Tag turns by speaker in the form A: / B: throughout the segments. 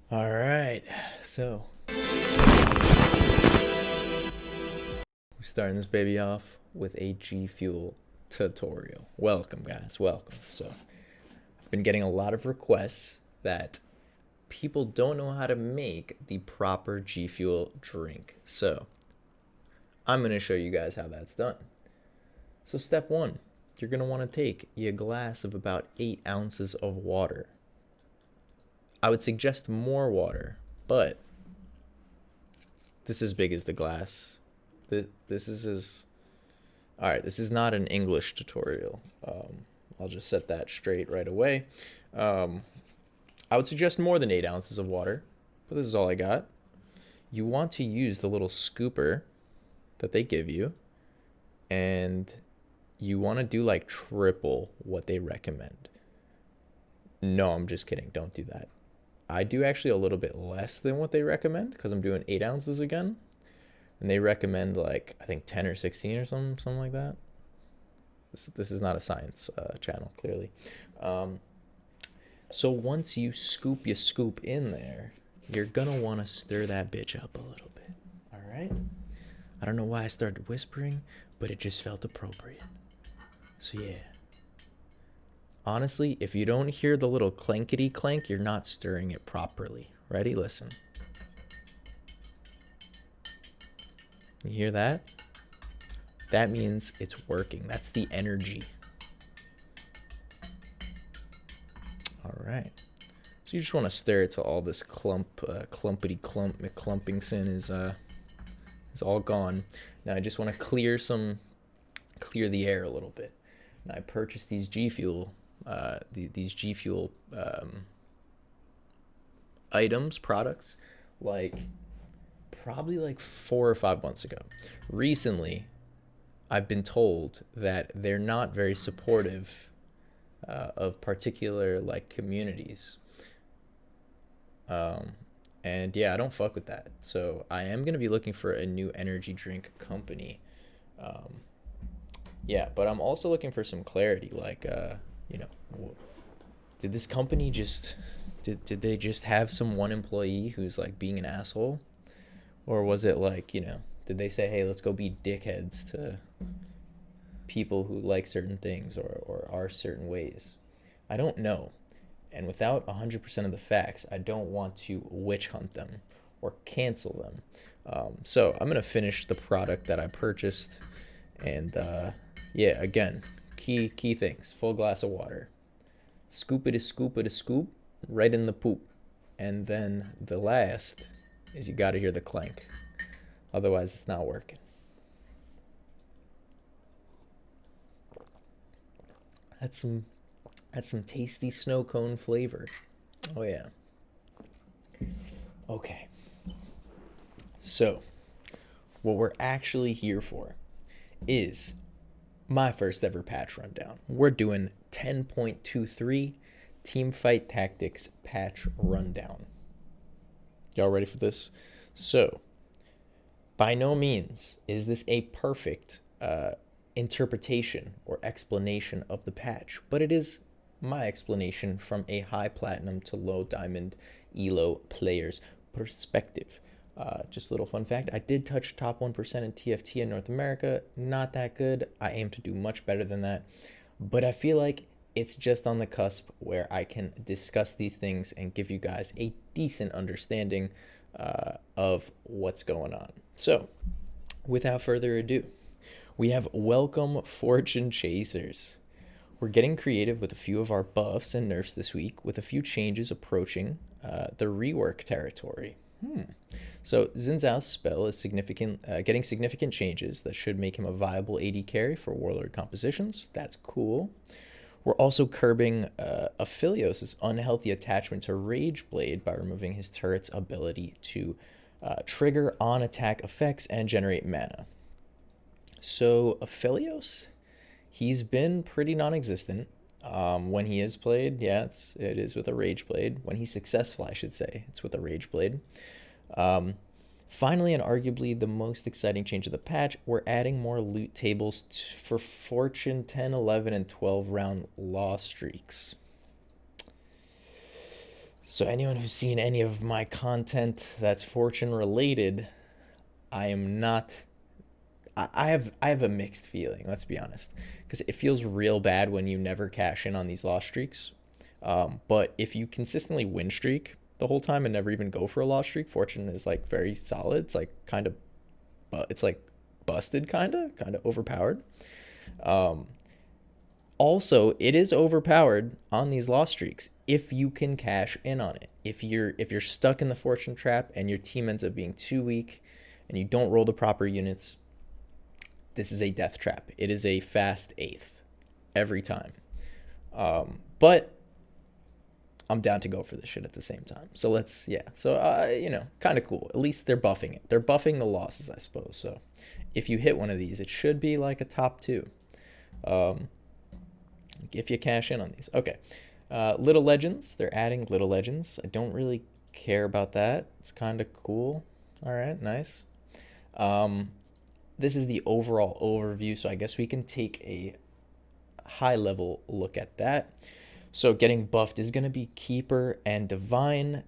A: All right, so we're starting this baby off with a G Fuel tutorial. Welcome, guys, welcome. So, I've been getting a lot of requests that people don't know how to make the proper G Fuel drink. So, I'm going to show you guys how that's done. So, step one, you're going to want to take a glass of about 8 ounces of water. I would suggest more water, but this is big as the glass. This is as all right. This is not an English tutorial. I'll just set that straight right away. I would suggest more than 8 ounces of water, but this is all I got. You want to use the little scooper that they give you, and you want to do like triple what they recommend. No, I'm just kidding. Don't do that. I do actually a little bit less than what they recommend because I'm doing 8 ounces again. And they recommend like, I think 10 or 16 or something like that. This is not a science channel, clearly. So once you scoop in there, you're going to want to stir that bitch up a little bit. All right? I don't know why I started whispering, but it just felt appropriate. So yeah. Honestly, if you don't hear the little clankety clank, you're not stirring it properly. Ready? Listen. You hear that? That means it's working. That's the energy. All right. So you just want to stir it till all this clumpity clump McClumpingson is all gone. Now I just want to clear the air a little bit. Now I purchased these G Fuel these G Fuel products, like probably like 4 or 5 months ago. Recently, I've been told that they're not very supportive of particular like communities. And yeah, I don't fuck with that. So I am gonna be looking for a new energy drink company. Yeah, but I'm also looking for some clarity, like you know, did this company just did they just have some one employee who's like being an asshole, or was it like, did they say, hey, let's go be dickheads to people who like certain things or are certain ways? I don't know, and without 100% of the facts, I don't want to witch hunt them or cancel them. So I'm gonna finish the product that I purchased, and yeah, again, key things: full glass of water, scoop it a scoop, right in the poop, and then the last is you got to hear the clank, otherwise it's not working. That's some tasty snow cone flavor. Oh yeah. Okay, so what we're actually here for is my first ever patch rundown. We're doing 10.23 Team Fight Tactics patch rundown. Y'all ready for this? So, by no means is this a perfect interpretation or explanation of the patch, but it is my explanation from a high platinum to low diamond elo player's perspective. Just a little fun fact, I did touch top 1% in TFT in North America. Not that good. I aim to do much better than that. But I feel like it's just on the cusp where I can discuss these things and give you guys a decent understanding of what's going on. So, without further ado, we have Welcome Fortune Chasers. We're getting creative with a few of our buffs and nerfs this week, with a few changes approaching the rework territory. So Xin Zhao's spell is getting significant changes that should make him a viable AD carry for Warlord compositions. That's cool. We're also curbing Aphelios' unhealthy attachment to Rage Blade by removing his turret's ability to trigger on-attack effects and generate mana. So Aphelios, he's been pretty non-existent. When he is played, yeah, it is with a Rage Blade. When he's successful, I should say, it's with a Rage Blade. Finally, and arguably the most exciting change of the patch, we're adding more loot tables for Fortune 10, 11, and 12 round loss streaks. So anyone who's seen any of my content that's fortune related, I am not. I have a mixed feeling. Let's be honest, because it feels real bad when you never cash in on these loss streaks. But if you consistently win streak the whole time and never even go for a loss streak, fortune is like very solid. It's like kind of, it's like busted, kind of overpowered. Um, Also, it is overpowered on these loss streaks if you can cash in on it. If you're stuck in the fortune trap and your team ends up being too weak and you don't roll the proper units, this is a death trap. It is a fast eighth every time. But I'm down to go for this shit at the same time. So let's, yeah. So, kind of cool. At least they're buffing it. They're buffing the losses, I suppose. So if you hit one of these, it should be like a top two. Um, if you cash in on these. Okay. Little Legends. They're adding Little Legends. I don't really care about that. It's kind of cool. All right, nice. Um, this is the overall overview, so I guess we can take a high level look at that. So getting buffed is going to be Keeper and Divine.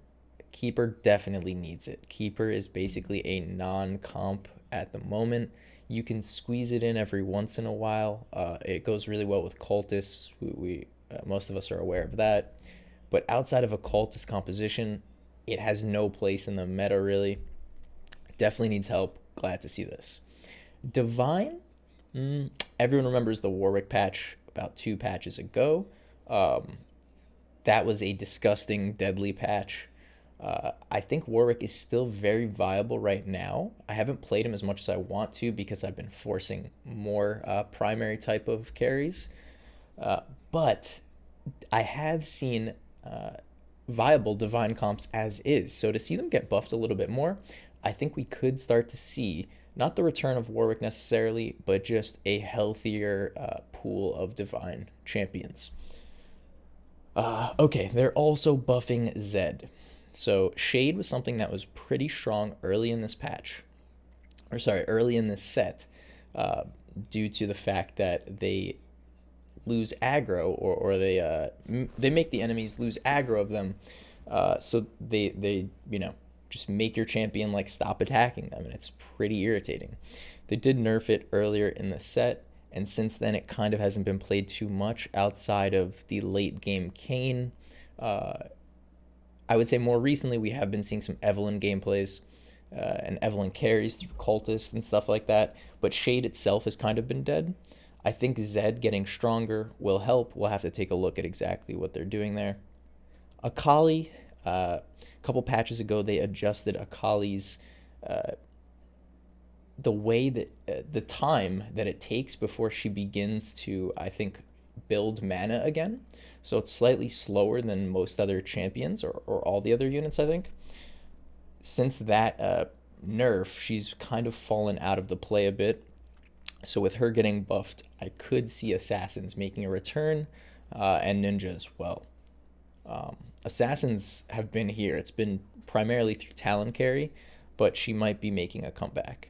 A: Keeper definitely needs it. Keeper is basically a non-comp at the moment. You can squeeze it in every once in a while. It goes really well with cultists. We most of us are aware of that. But outside of a cultist composition, it has no place in the meta really. Definitely needs help. Glad to see this. Divine, everyone remembers the Warwick patch about 2 patches ago. Um, that was a disgusting, deadly patch. I think Warwick is still very viable right now. I haven't played him as much as I want to because I've been forcing more primary type of carries. But I have seen viable Divine comps as is. So to see them get buffed a little bit more, I think we could start to see not the return of Warwick necessarily, but just a healthier pool of Divine champions. Okay, they're also buffing Zed. So Shade was something that was pretty strong early in this patch, or sorry, early in this set, uh, due to the fact that they lose aggro, or they make the enemies lose aggro of them, so they just make your champion like stop attacking them, and it's pretty irritating. They did nerf it earlier in the set, and since then it kind of hasn't been played too much outside of the late game Kayn. Uh, I would say more recently we have been seeing some Evelyn gameplays, and Evelyn carries through cultists and stuff like that, but Shade itself has kind of been dead. I think Zed getting stronger will help. We'll have to take a look at exactly what they're doing there. Akali, a couple patches ago, they adjusted Akali's uh, the way that the time that it takes before she begins to, I think, build mana again. So it's slightly slower than most other champions, or all the other units, I think. Since that nerf, she's kind of fallen out of the play a bit. So with her getting buffed, I could see assassins making a return, and ninja as well. Assassins have been here. It's been primarily through Talon carry, but she might be making a comeback.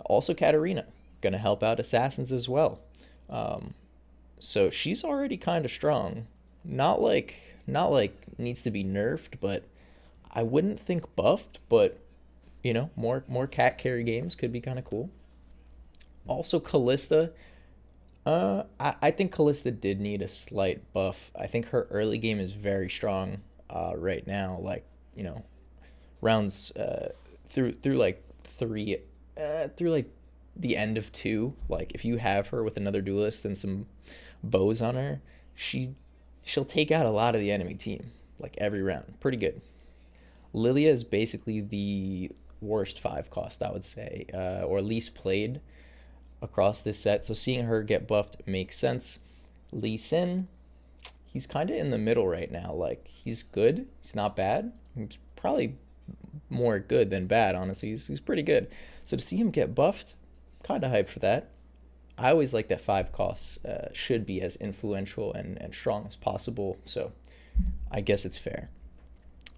A: Also, Katarina gonna help out assassins as well. Um, so she's already kind of strong. Not like needs to be nerfed, but I wouldn't think buffed. But more cat carry games could be kind of cool. Also, Callista. I think Callista did need a slight buff. I think her early game is very strong right now. Like, rounds through like three, through like the end of two. Like, if you have her with another duelist and some bows on her, she'll take out a lot of the enemy team like every round. Pretty good. Lilia is basically the worst 5 cost, I would say, or least played across this set. So seeing her get buffed makes sense. Lee Sin, he's kind of in the middle right now. Like, he's good. He's not bad. He's probably more good than bad, honestly. He's pretty good. So to see him get buffed, kind of hyped for that. I always like that 5 costs should be as influential and strong as possible. So I guess it's fair.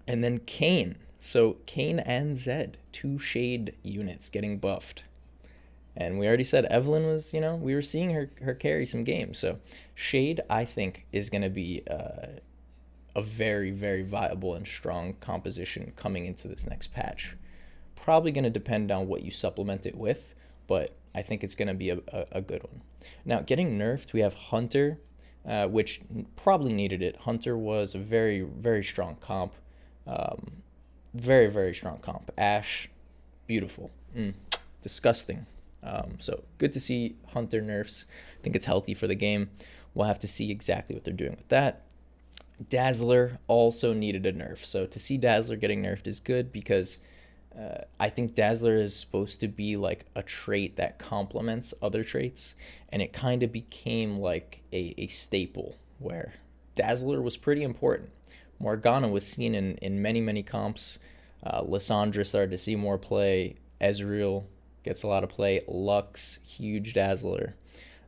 A: And then Kayn. So Kayn and Zed, 2 Shade units getting buffed. And we already said Evelyn was, we were seeing her carry some games. So Shade, I think, is going to be a a very, very viable and strong composition coming into this next patch. Probably going to depend on what you supplement it with, but I think it's going to be a good one. Now, getting nerfed, we have Hunter, which probably needed it. Hunter was a very, very strong comp. Very, very strong comp. Ashe, beautiful. Disgusting. So good to see Hunter nerfs. I think it's healthy for the game. We'll have to see exactly what they're doing with that. Dazzler also needed a nerf. So to see Dazzler getting nerfed is good because I think Dazzler is supposed to be like a trait that complements other traits. And it kind of became like a staple where Dazzler was pretty important. Morgana was seen in many, many comps. Lissandra started to see more play. Ezreal gets a lot of play. Lux, huge Dazzler.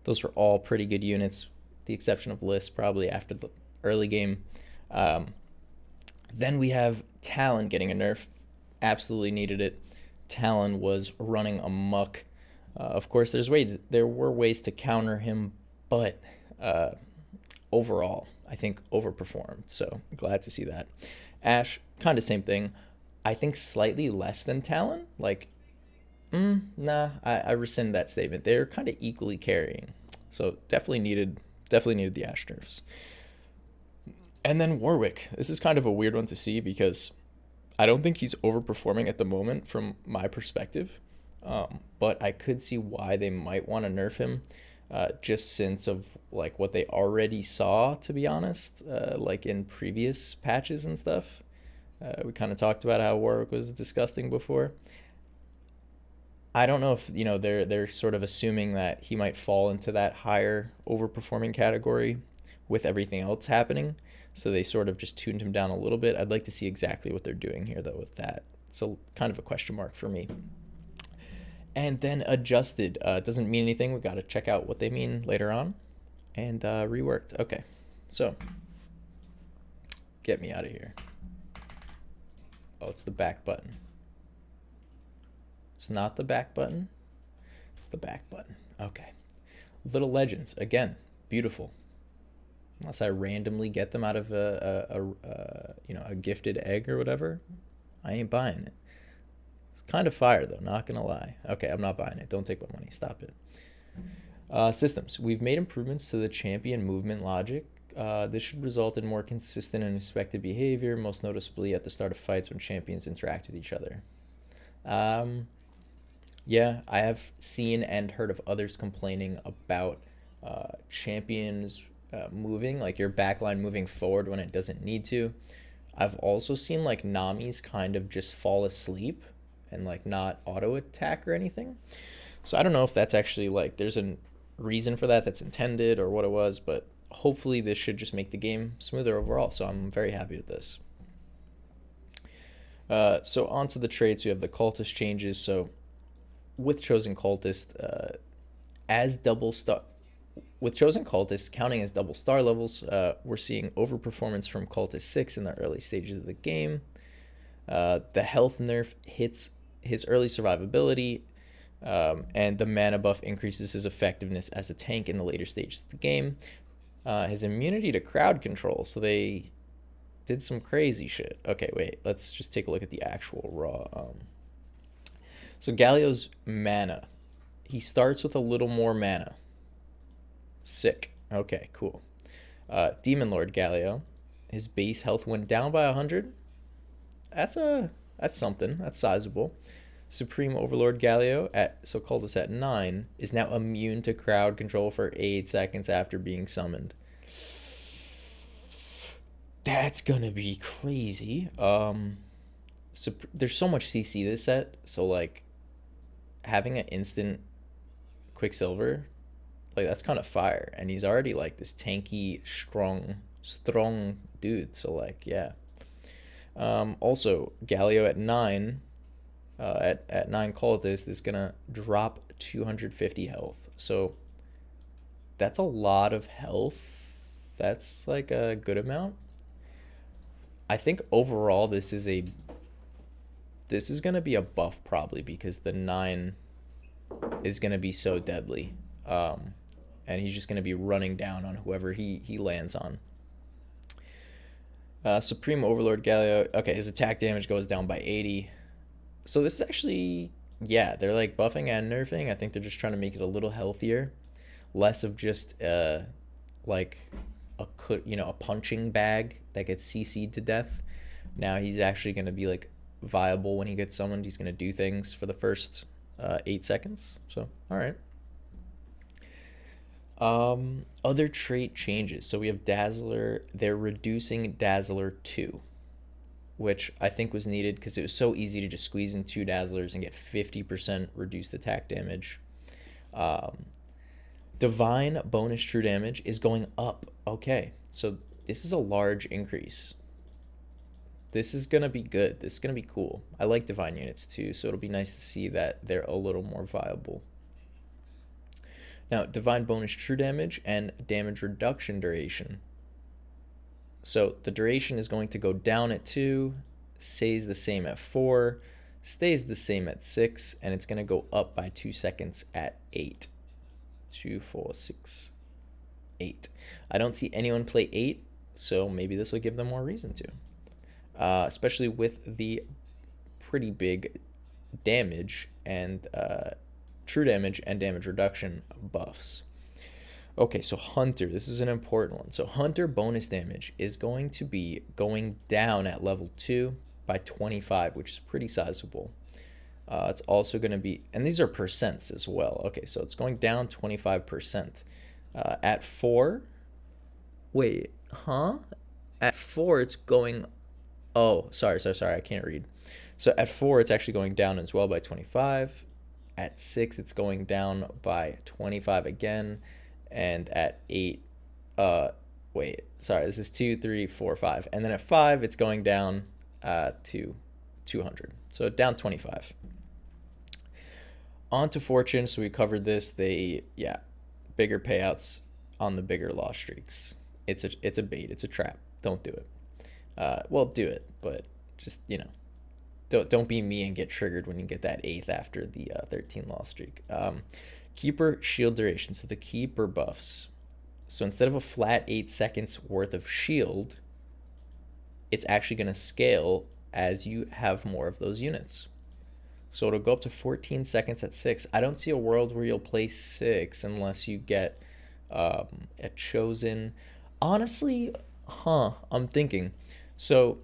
A: Those were all pretty good units, the exception of Liss probably after the early game. Then we have Talon getting a nerf. Absolutely needed it. Talon was running amok. Of course, there were ways to counter him, but overall, I think overperformed. So glad to see that. Ashe, kind of same thing. I think slightly less than Talon. Like, I rescind that statement. They're kind of equally carrying. So definitely needed the Ashe nerfs. And then Warwick. This is kind of a weird one to see because I don't think he's overperforming at the moment from my perspective. But I could see why they might want to nerf him. Just since of like what they already saw, to be honest, like in previous patches and stuff. We kind of talked about how Warwick was disgusting before. I don't know if they're sort of assuming that he might fall into that higher overperforming category with everything else happening, so they sort of just tuned him down a little bit. I'd like to see exactly what they're doing here though with that. So kind of a question mark for me. And then adjusted doesn't mean anything. We got to check out what they mean later on. And reworked. Okay, so get me out of here. Oh, it's the back button. It's not the back button. It's the back button. Okay. Little Legends, again, beautiful. Unless I randomly get them out of a gifted egg or whatever, I ain't buying it. It's kind of fire though, not gonna lie. Okay, I'm not buying it. Don't take my money. Stop it. Systems. We've made improvements to the champion movement logic. This should result in more consistent and expected behavior, most noticeably at the start of fights when champions interact with each other. Yeah, I have seen and heard of others complaining about champions moving, like your backline moving forward when it doesn't need to. I've also seen like Nami's kind of just fall asleep and like not auto attack or anything. So I don't know if that's actually like there's a reason for that that's intended or what it was, but hopefully this should just make the game smoother overall. So I'm very happy with this. So onto the traits, we have the cultist changes. So with chosen cultist, with chosen cultists counting as double star levels, we're seeing overperformance from cultist 6 in the early stages of the game. The health nerf hits his early survivability, and the mana buff increases his effectiveness as a tank in the later stages of the game. His immunity to crowd control, so they did some crazy shit. Okay, wait, let's just take a look at the actual raw. So Galio's mana, he starts with a little more mana. Sick. Okay, cool. Demon Lord Galio, his base health went down by 100. That's something. That's sizable. Supreme Overlord Galio cultist at 9 is now immune to crowd control for 8 seconds after being summoned. That's gonna be crazy. There's so much CC this set, so like having an instant Quicksilver, like that's kind of fire, and he's already like this tanky, strong dude. So like yeah. Also Galio at 9. At 9 cultists is gonna drop 250 health. So that's a lot of health. That's like a good amount. I think overall this is gonna be a buff probably because the 9 is gonna be so deadly. And he's just gonna be running down on whoever he lands on. Supreme Overlord Galio. Okay, his attack damage goes down by 80. So this is actually, yeah, they're like buffing and nerfing. I think they're just trying to make it a little healthier, less of just like a punching bag that gets CC'd to death. Now he's actually going to be like viable when he gets summoned. He's going to do things for the first 8 seconds. So all right. Other trait changes. So we have Dazzler. They're reducing Dazzler 2, which I think was needed because it was so easy to just squeeze in 2 Dazzlers and get 50% reduced attack damage. Um, Divine bonus true damage is going up. Okay, so this is a large increase. This is going to be good. This is going to be cool. I like divine units too, so it'll be nice to see that they're a little more viable. Now, divine bonus true damage and damage reduction duration. So the duration is going to go down at 2, stays the same at 4, stays the same at 6, and it's going to go up by 2 seconds at 8. 2, 4, 6, 8. I don't see anyone play 8, so maybe this will give them more reason to. Especially with the pretty big damage and true damage and damage reduction buffs. Okay, so Hunter, this is an important one. So Hunter bonus damage is going to be going down at level 2 by 25, which is pretty sizable. It's also going to be, and these are percents as well. Okay, so it's going down 25%. At 4, wait, huh? At 4, it's going, oh, sorry, I can't read. So at 4, it's actually going down as well by 25. At 6, it's going down by 25 again. And at 8, wait, sorry, this is 2, 3, 4, 5. And then at 5, it's going down to 200. So down 25. On to Fortune. So we covered this. Bigger payouts on the bigger loss streaks. It's a bait. It's a trap. Don't do it. Well, do it, but just, don't be me and get triggered when you get that 8th after the 13 loss streak. Keeper shield duration. So the keeper buffs. So instead of a flat 8 seconds worth of shield, it's actually going to scale as you have more of those units. So it'll go up to 14 seconds at 6. I don't see a world where you'll play 6 unless you get a chosen. Honestly, I'm thinking. So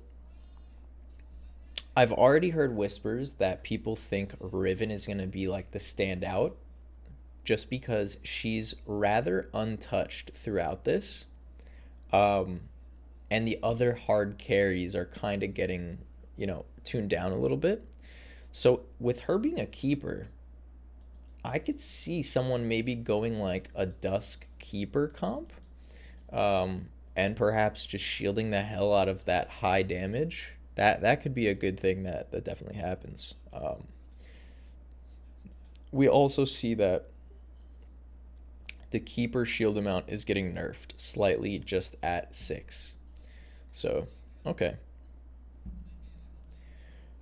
A: I've already heard whispers that people think Riven is going to be like the standout just because she's rather untouched throughout this. And the other hard carries are kind of getting, tuned down a little bit. So with her being a keeper, I could see someone maybe going like a Dusk Keeper comp, and perhaps just shielding the hell out of that high damage. That could be a good thing that definitely happens. We also see that the Keeper shield amount is getting nerfed slightly just at 6. So, okay.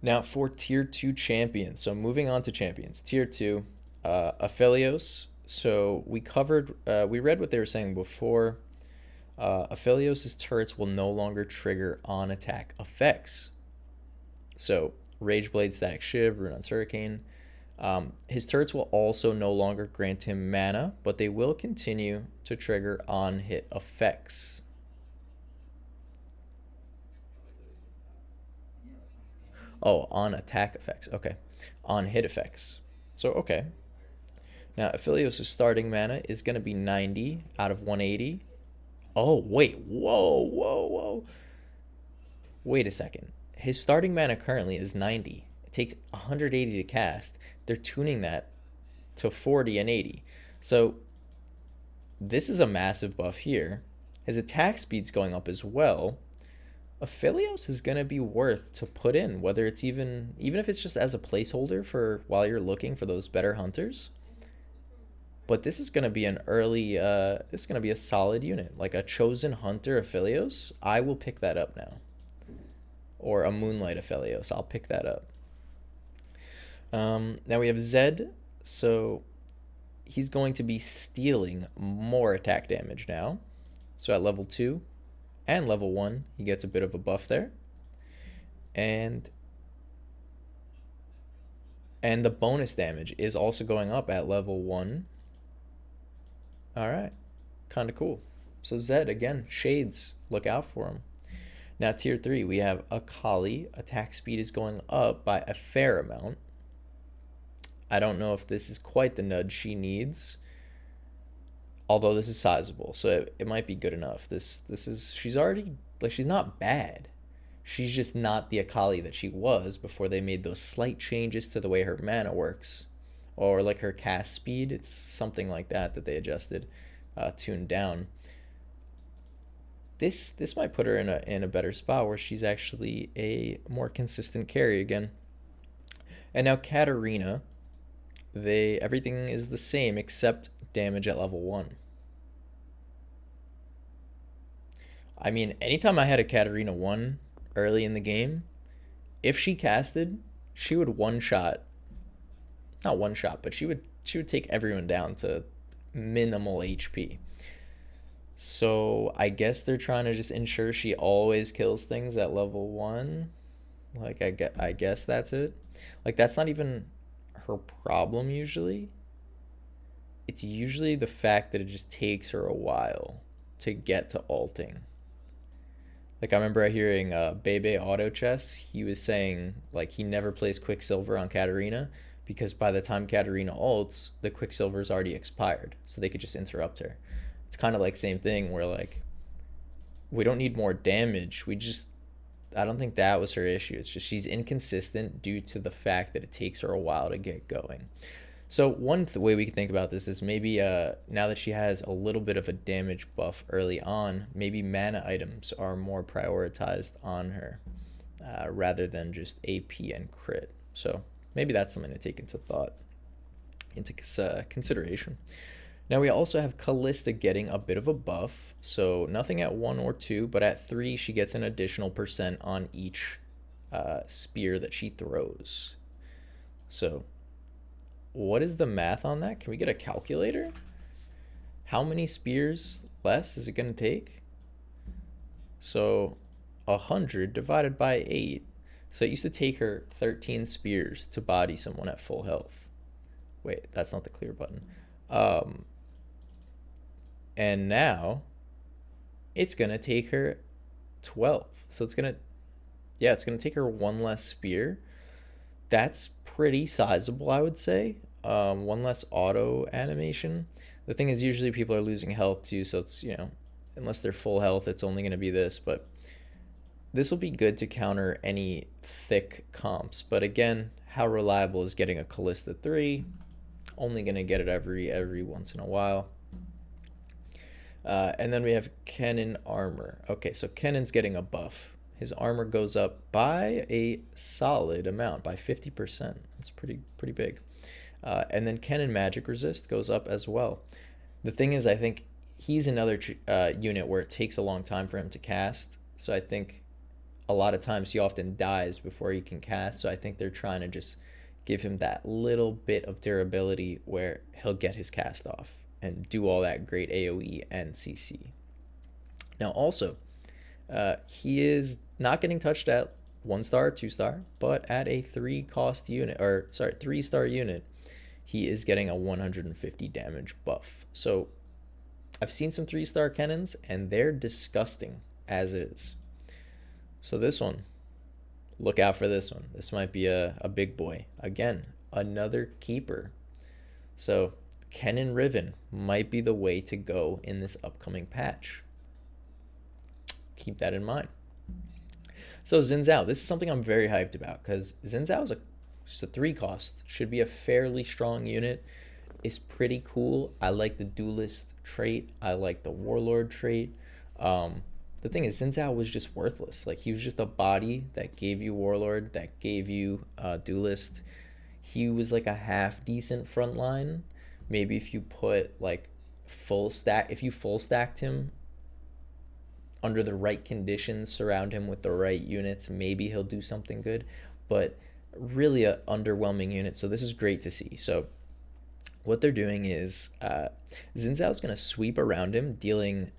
A: Now for tier 2 champions. So moving on to champions. Tier 2, Aphelios. So we read what they were saying before. Aphelios' turrets will no longer trigger on attack effects. So Rage Blade, Static Shiv, Runeon's Hurricane. His turrets will also no longer grant him mana, but they will continue to trigger on hit effects. Oh, on attack effects. Okay. On hit effects. So, okay. Now, Aphelios' starting mana is going to be 90 out of 180. Oh, wait. Whoa. Wait a second. His starting mana currently is 90. It takes 180 to cast. They're tuning that to 40 and 80. So, this is a massive buff here. His attack speed's going up as well. Aphelios is going to be worth to put in, whether it's even if it's just as a placeholder for while you're looking for those better hunters. But this is going to be an early, this is going to be a solid unit. Like a chosen hunter Aphelios, I will pick that up now. Or a Moonlight Aphelios, I'll pick that up. Now we have Zed, so he's going to be stealing more attack damage now. So at level 2, And level 1, he gets a bit of a buff there. And the bonus damage is also going up at level 1. All right, kind of cool. So Zed, again, Shades, look out for him. Now tier 3, we have Akali. Attack speed is going up by a fair amount. I don't know if this is quite the nudge she needs, although this is sizable, so it might be good enough. This is, she's already, like, she's not bad. She's just not the Akali that she was before they made those slight changes to the way her mana works, or like her cast speed. It's something like that they adjusted, tuned down. This might put her in a better spot where she's actually a more consistent carry again. And now Katarina, everything is the same except damage at level 1. I mean, anytime I had a Katarina 1 early in the game, if she casted, she would not one shot, but she would take everyone down to minimal HP. So I guess they're trying to just ensure she always kills things at level 1. Like, I guess that's it. Like, that's not even her problem usually. It's usually the fact that it just takes her a while to get to ulting. Like, I remember hearing Bebe Auto Chess. He was saying, like, he never plays Quicksilver on Katarina because by the time Katarina ults, the Quicksilver's already expired, so they could just interrupt her. It's kind of like same thing where, like, we don't need more damage. I don't think that was her issue. It's just she's inconsistent due to the fact that it takes her a while to get going. So one way we can think about this is maybe now that she has a little bit of a damage buff early on, maybe mana items are more prioritized on her rather than just AP and crit. So maybe that's something to take into consideration. Now we also have Callista getting a bit of a buff. So nothing at 1 or 2, but at 3 she gets an additional % on each spear that she throws. So what is the math on that? Can we get a calculator? How many spears less is it going to take? So 100 divided by 8. So it used to take her 13 spears to body someone at full health. Wait, that's not the clear button. And now it's going to take her 12. So it's going to take her 1 less spear. That's pretty sizable, I would say. 1 less auto animation. The thing is, usually people are losing health too, so it's, unless they're full health, it's only going to be this. But this will be good to counter any thick comps. But again, how reliable is getting a Callista 3? Only going to get it every once in a while. And then we have Kennen armor. Okay, so Kennen's getting a buff. His armor goes up by a solid amount, by 50%. That's pretty big. And then Kennen magic resist goes up as well. The thing is, I think he's another unit where it takes a long time for him to cast. So I think a lot of times he often dies before he can cast. So I think they're trying to just give him that little bit of durability where he'll get his cast off and do all that great AoE and CC. Now also, he is not getting touched at 1-star, 2-star, but at a 3-star unit, he is getting a 150 damage buff. So I've seen some 3-star Kennens, and they're disgusting as is. So this one, look out for this one. This might be a big boy. Again, another keeper. So Kennen Riven might be the way to go in this upcoming patch. Keep that in mind. So Xin Zhao, this is something I'm very hyped about because Xin Zhao is just a 3-cost. Should be a fairly strong unit. It's pretty cool. I like the duelist trait. I like the warlord trait. The thing is, Xin Zhao was just worthless. Like, he was just a body that gave you warlord, that gave you duelist. He was like a half decent frontline. Maybe if you put like if you full stacked him under the right conditions, surround him with the right units, maybe he'll do something good, but really a underwhelming unit. So this is great to see. So what they're doing is Xin Zhao is going to sweep around him, dealing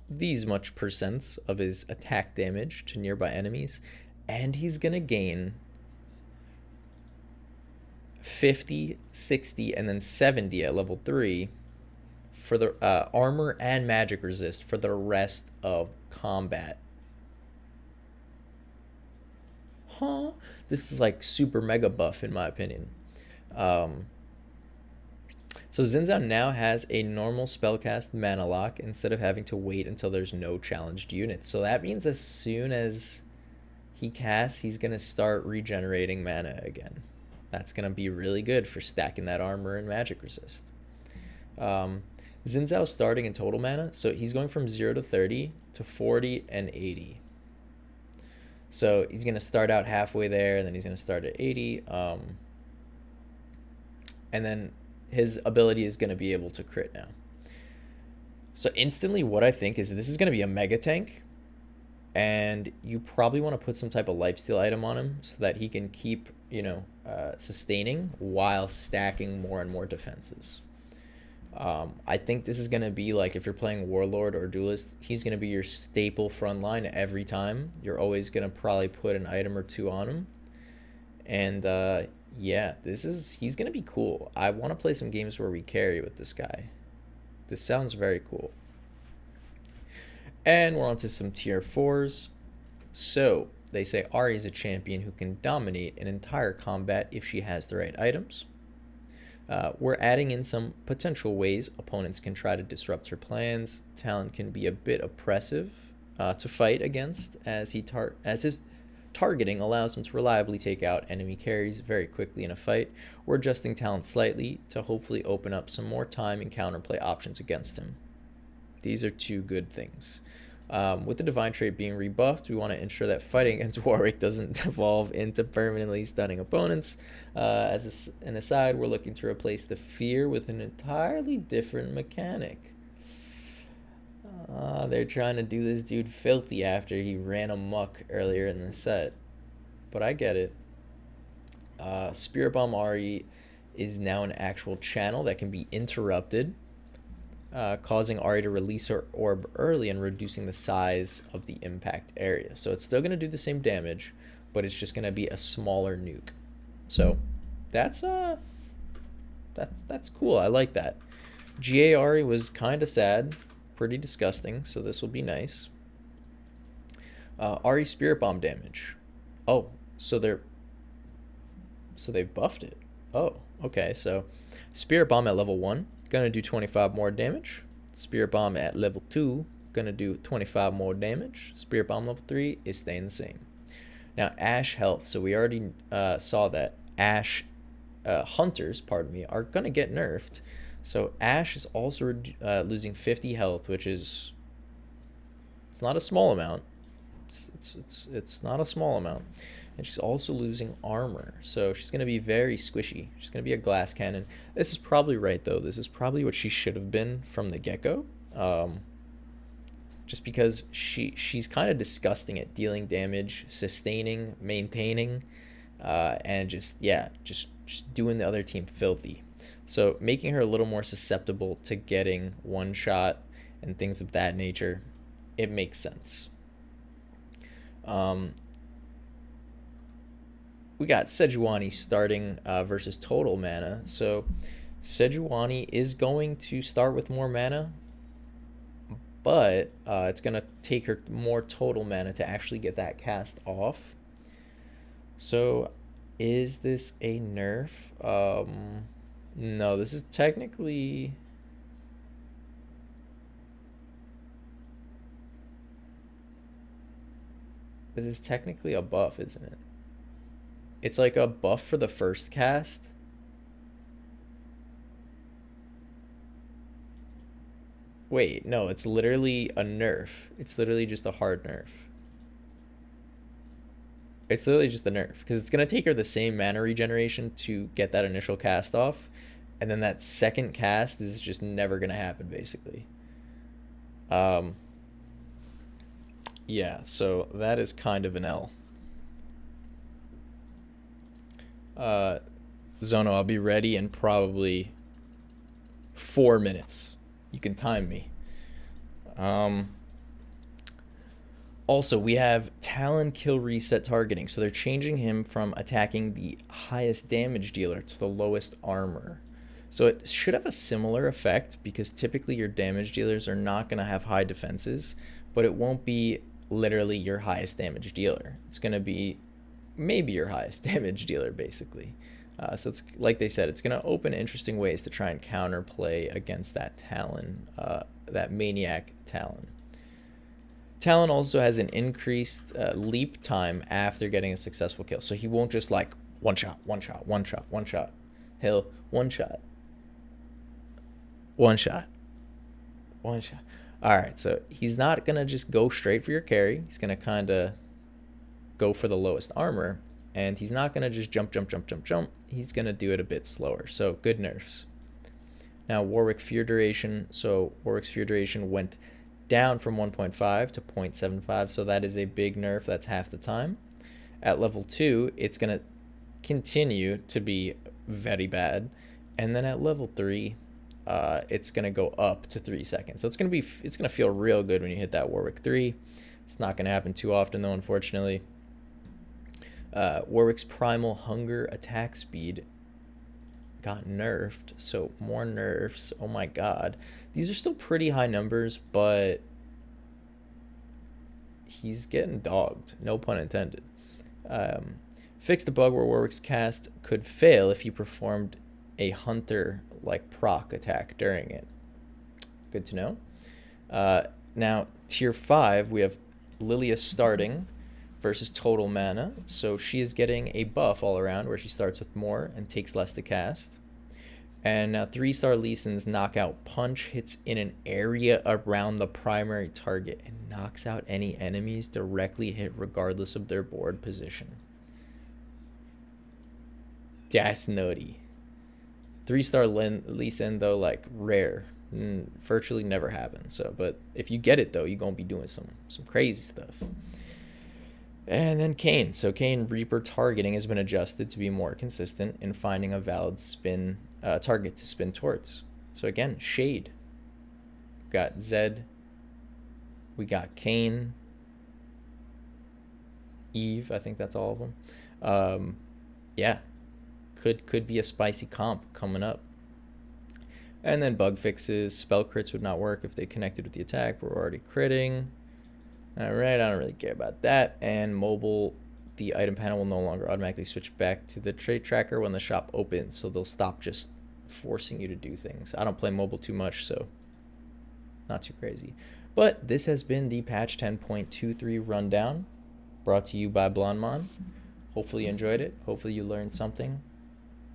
A: these much percents of his attack damage to nearby enemies, and he's going to gain 50, 60, and then 70 at level 3 for the armor and magic resist for the rest of combat. Huh? This is like super mega buff in my opinion. So Xin Zhao now has a normal spellcast mana lock instead of having to wait until there's no challenged units. So that means as soon as he casts, he's going to start regenerating mana again. That's going to be really good for stacking that armor and magic resist. Xin Zhao's starting in total mana, so he's going from 0 to 30 to 40 and 80. So he's going to start out halfway there, and then he's going to start at 80. And then his ability is going to be able to crit now. So instantly what I think is this is going to be a mega tank, and you probably want to put some type of lifesteal item on him so that he can keep, sustaining while stacking more and more defenses. I think this is going to be like if you're playing Warlord or Duelist, he's going to be your staple front line every time. You're always going to probably put an item or two on him. And yeah, he's going to be cool. I want to play some games where we carry with this guy. This sounds very cool. And we're on to some tier 4s. So they say Ahri is a champion who can dominate an entire combat if she has the right items. We're adding in some potential ways opponents can try to disrupt her plans. Talon can be a bit oppressive to fight against, as his targeting allows him to reliably take out enemy carries very quickly in a fight. We're adjusting Talon slightly to hopefully open up some more time and counterplay options against him. These are two good things. With the Divine Trait being rebuffed, we want to ensure that fighting against Warwick doesn't evolve into permanently stunning opponents. As an aside, we're looking to replace the Fear with an entirely different mechanic. They're trying to do this dude filthy after he ran amok earlier in the set. But I get it. Spirit Bomb Ahri is now an actual channel that can be interrupted, causing Ahri to release her orb early and reducing the size of the impact area. So it's still going to do the same damage, but it's just going to be a smaller nuke. So that's cool. I like that. GA Ahri was kind of sad, pretty disgusting, so this will be nice. Ahri Spirit Bomb damage. Oh, so they've buffed it. Oh, okay. So Spirit Bomb at level 1 gonna do 25 more damage. Spirit Bomb at level 2 gonna do 25 more damage. Spirit Bomb level 3 is staying the same. Now Ashe health, so we already saw that Ashe hunters, pardon me, are gonna get nerfed. So Ashe is also losing 50 health, which is, it's not a small amount. It's not a small amount. And she's also losing armor, so she's going to be very squishy. She's going to be a glass cannon. This is probably right, though. This is probably what she should have been from the get-go. Just because she's kind of disgusting at dealing damage, sustaining, maintaining, and just doing the other team filthy. So making her a little more susceptible to getting one shot and things of that nature, it makes sense. We got Sejuani starting versus total mana. So Sejuani is going to start with more mana, but it's going to take her more total mana to actually get that cast off. So is this a nerf? No, this is technically... This is technically a buff, isn't it? It's like a buff for the first cast. Wait, no, it's literally a nerf. It's literally just a hard nerf. It's literally just a nerf, because it's going to take her the same mana regeneration to get that initial cast off, and then that second cast is just never going to happen, basically. Yeah, so that is kind of an L. Zono, I'll be ready in probably 4 minutes. You can time me. Also, we have Talon kill reset targeting. So they're changing him from attacking the highest damage dealer to the lowest armor. So it should have a similar effect because typically your damage dealers are not going to have high defenses, but it won't be literally your highest damage dealer. It's going to be maybe your highest damage dealer, basically. So it's like they said, it's going to open interesting ways to try and counterplay against that Talon, that Maniac Talon. Talon also has an increased leap time after getting a successful kill. So he won't just like one shot, one shot, one shot, one shot. He'll one shot, one shot, one shot. All right, so he's not going to just go straight for your carry. He's going to kind of go for the lowest armor. And he's not going to just jump, jump, jump, jump, jump. He's going to do it a bit slower. So good nerfs. Now Warwick Fear Duration. So Warwick's Fear Duration went down from 1.5 to 0.75, so that is a big nerf. That's half the time. At level 2, it's going to continue to be very bad, and then at level 3, it's going to go up to 3 seconds. So it's going to feel real good when you hit that Warwick 3. It's not going to happen too often though, unfortunately. Warwick's Primal Hunger attack speed got nerfed, so more nerfs. Oh my god, these are still pretty high numbers, but he's getting dogged, no pun intended. Fixed a bug where Warwick's cast could fail if he performed a hunter like proc attack during it. Good to know. Now tier 5, we have Lilia starting versus total mana, so she is getting a buff all around where she starts with more and takes less to cast. And now 3-star Lee Sin's knockout punch hits in an area around the primary target and knocks out any enemies directly hit regardless of their board position. That's nutty. 3-star Lee Sin though, like rare, virtually never happens. So, but if you get it though, you're gonna be doing some crazy stuff. And then Kayn. So Kayn Reaper targeting has been adjusted to be more consistent in finding a valid spin target to spin towards. So again, Shade. We got Zed. We got Kayn. Eve. I think that's all of them. Yeah. Could be a spicy comp coming up. And then bug fixes. Spell crits would not work if they connected with the attack. We're already critting. Alright, I don't really care about that. And mobile, the item panel will no longer automatically switch back to the trade tracker when the shop opens, so they'll stop just forcing you to do things. I don't play mobile too much, so not too crazy. But this has been the patch 10.23 rundown, brought to you by Blondmon. Hopefully you enjoyed it. Hopefully you learned something.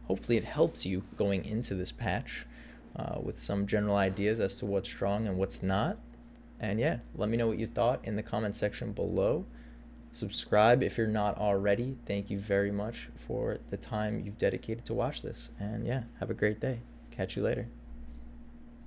A: Hopefully it helps you going into this patch with some general ideas as to what's strong and what's not. And yeah, let me know what you thought in the comment section below. Subscribe if you're not already. Thank you very much for the time you've dedicated to watch this. And yeah, have a great day. Catch you later.